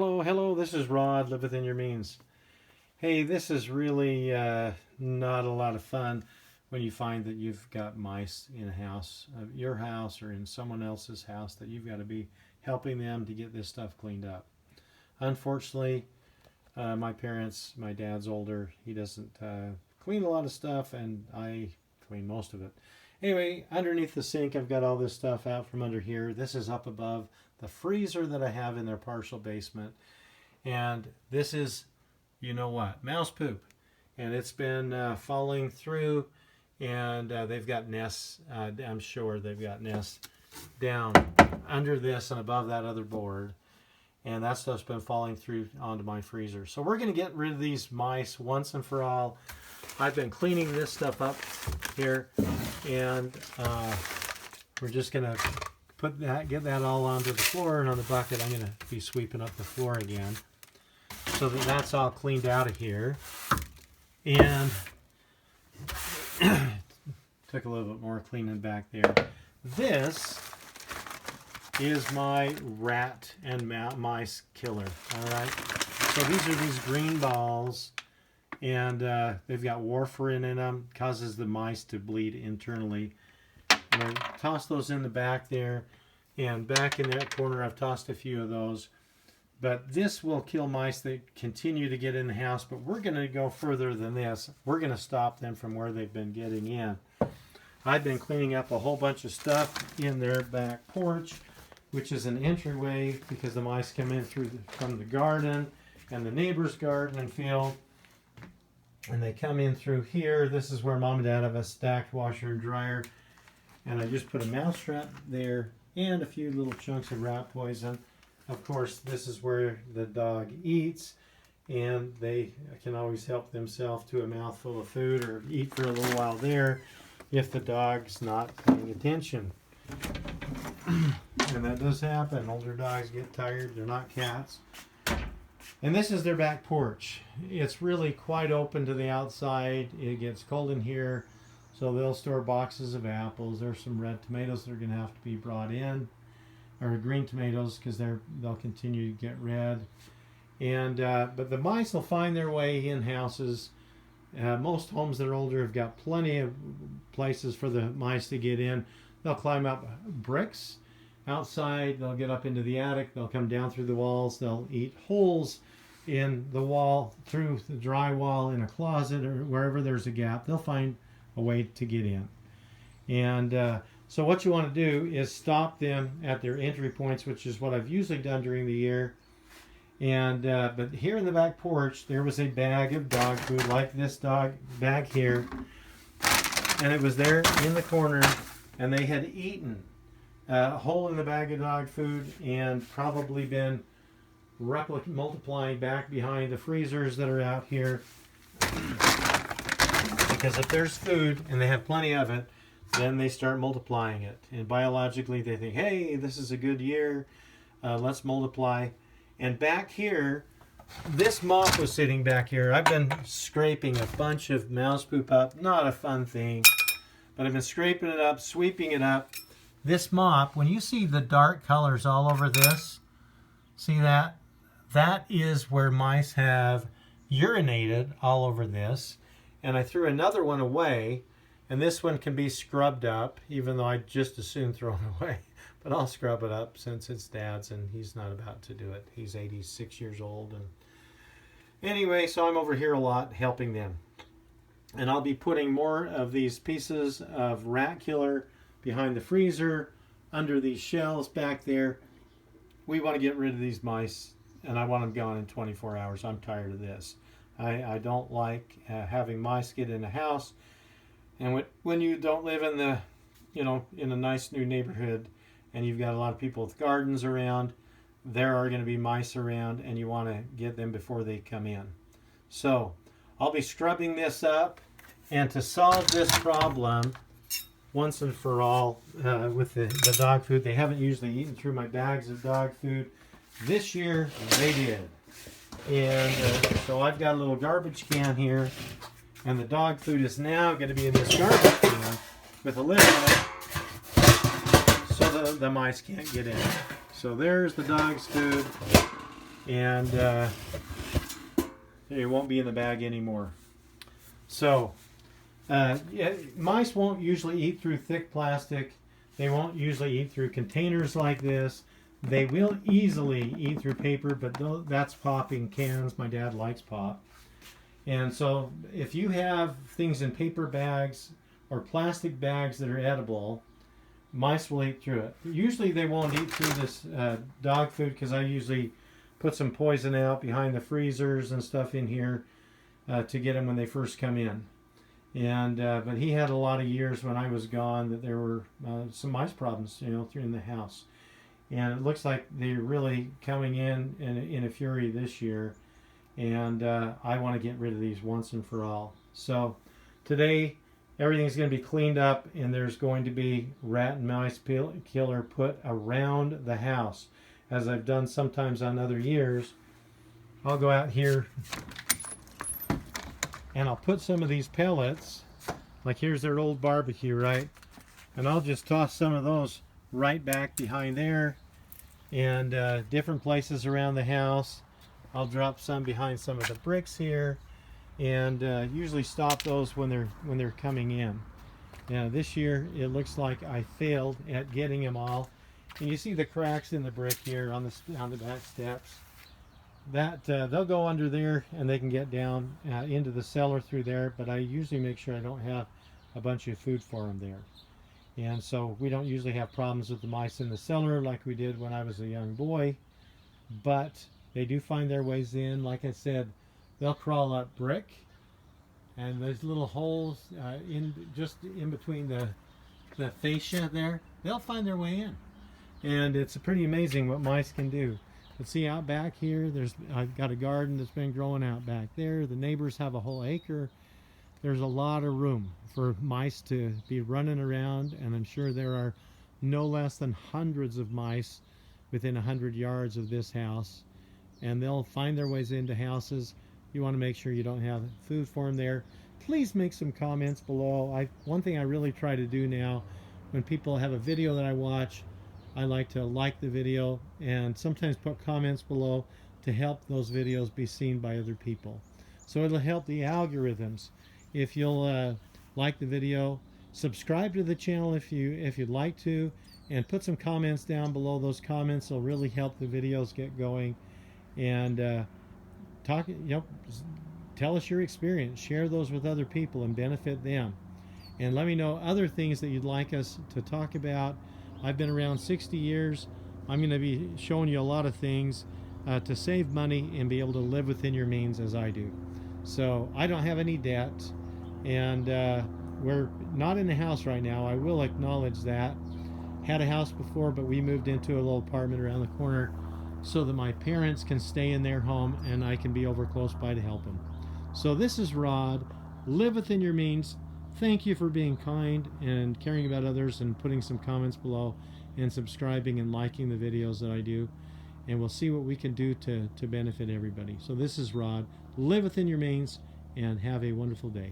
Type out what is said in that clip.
Hello, this is Rod, Live Within Your Means. Hey, this is really not a lot of fun when you find that you've got mice in a house, your house or in someone else's house, that you've got to be helping them to get this stuff cleaned up. Unfortunately, my dad's older, he doesn't clean a lot of stuff, and I clean most of it. Anyway, underneath the sink, I've got all this stuff out from under here. This is up above the freezer that I have in their partial basement. And this is, you know what, mouse poop. And it's been falling through, and they've got nests, I'm sure they've got nests down under this and above that other board. And that stuff's been falling through onto my freezer. So we're going to get rid of these mice once and for all. I've been cleaning this stuff up here, and we're just going to get that all onto the floor, and on the bucket I'm going to be sweeping up the floor again so that that's all cleaned out of here. And took a little bit more cleaning back there. This is my rat and mice killer. All right, so these are these green balls, and they've got warfarin in them, causes the mice to bleed internally. And I toss those in the back there, and back in that corner I've tossed a few of those. But this will kill mice that continue to get in the house, but we're going to go further than this. We're going to stop them from where they've been getting in. I've been cleaning up a whole bunch of stuff in their back porch, which is an entryway because the mice come in from the garden and the neighbor's garden and field. And they come in through here. This is where Mom and Dad have a stacked washer and dryer. And I just put a mouse trap there and a few little chunks of rat poison. Of course, this is where the dog eats, and they can always help themselves to a mouthful of food or eat for a little while there if the dog's not paying attention. And that does happen. Older dogs get tired. They're not cats. And this is their back porch. It's really quite open to the outside. It gets cold in here. So they'll store boxes of apples. There's some red tomatoes that are going to have to be brought in, or green tomatoes, because they'll continue to get red. And but the mice will find their way in houses. Most homes that are older have got plenty of places for the mice to get in. They'll climb up bricks outside. They'll get up into the attic. They'll come down through the walls. They'll eat holes in the wall, through the drywall, in a closet, or wherever there's a gap. They'll find a way to get in. And so what you want to do is stop them at their entry points, which is what I've usually done during the year. And but here in the back porch, there was a bag of dog food, like this dog bag here, and it was there in the corner, and they had eaten a hole in the bag of dog food and probably been multiplying back behind the freezers that are out here. Because if there's food and they have plenty of it, then they start multiplying it. And biologically they think, hey, this is a good year, let's multiply. And back here, this mop was sitting back here. I've been scraping a bunch of mouse poop up. Not a fun thing, but I've been scraping it up, sweeping it up. This mop, when you see the dark colors all over this, see that? That is where mice have urinated all over this. And I threw another one away, and this one can be scrubbed up, even though I'd just as soon throw it away. But I'll scrub it up since it's Dad's, and he's not about to do it. He's 86 years old. And anyway, so I'm over here a lot helping them. And I'll be putting more of these pieces of rat killer behind the freezer, under these shelves back there. We want to get rid of these mice, and I want them gone in 24 hours. I'm tired of this. I don't like having mice get in a house. And when you don't live in the, in a nice new neighborhood, and you've got a lot of people with gardens around, there are going to be mice around, and you want to get them before they come in. So I'll be scrubbing this up, and to solve this problem once and for all with the dog food, they haven't usually eaten through my bags of dog food. This year they did. And so I've got a little garbage can here, and the dog food is now going to be in this garbage can with a lid on it, so the mice can't get in. So there's the dog's food. and it won't be in the bag anymore. So yeah, mice won't usually eat through thick plastic. They won't usually eat through containers like this. They will easily eat through paper, but that's popping cans. My dad likes pop. And so if you have things in paper bags or plastic bags that are edible, mice will eat through it. Usually they won't eat through this dog food, because I usually put some poison out behind the freezers and stuff in here to get them when they first come in. And but he had a lot of years when I was gone that there were some mice problems, through in the house. And it looks like they're really coming in a fury this year. And I want to get rid of these once and for all. So today everything's going to be cleaned up, and there's going to be rat and mice killer put around the house, as I've done sometimes on other years. I'll go out here and I'll put some of these pellets, like here's their old barbecue, right? And I'll just toss some of those right back behind there, and different places around the house. I'll drop some behind some of the bricks here, and usually stop those when they're coming in. Now this year it looks like I failed at getting them all, and you see the cracks in the brick here on the back steps. That they'll go under there and they can get down into the cellar through there, but I usually make sure I don't have a bunch of food for them there. And so we don't usually have problems with the mice in the cellar like we did when I was a young boy, but they do find their ways in. Like I said, they'll crawl up brick, and there's little holes just in between the fascia there. They'll find their way in, and it's pretty amazing what mice can do. But see, out back here, I've got a garden that's been growing out back there. The neighbors have a whole acre. There's a lot of room for mice to be running around, and I'm sure there are no less than hundreds of mice within 100 yards of this house, and they'll find their ways into houses. You want to make sure you don't have food for them there. Please make some comments below. One thing I really try to do now, when people have a video that I watch, I like to like the video and sometimes put comments below to help those videos be seen by other people. So it'll help the algorithms. If you'll like the video, subscribe to the channel if you'd like to, and put some comments down below. Those comments will really help the videos get going. And tell us your experience. Share those with other people and benefit them. And let me know other things that you'd like us to talk about. I've been around 60 years. I'm going to be showing you a lot of things to save money and be able to live within your means as I do. So I don't have any debt, and we're not in a house right now. I will acknowledge that. Had a house before, but we moved into a little apartment around the corner so that my parents can stay in their home and I can be over close by to help them. So this is Rod. Live within your means. Thank you for being kind and caring about others, and putting some comments below, and subscribing and liking the videos that I do. And we'll see what we can do to benefit everybody. So this is Rod. Live within your means and have a wonderful day.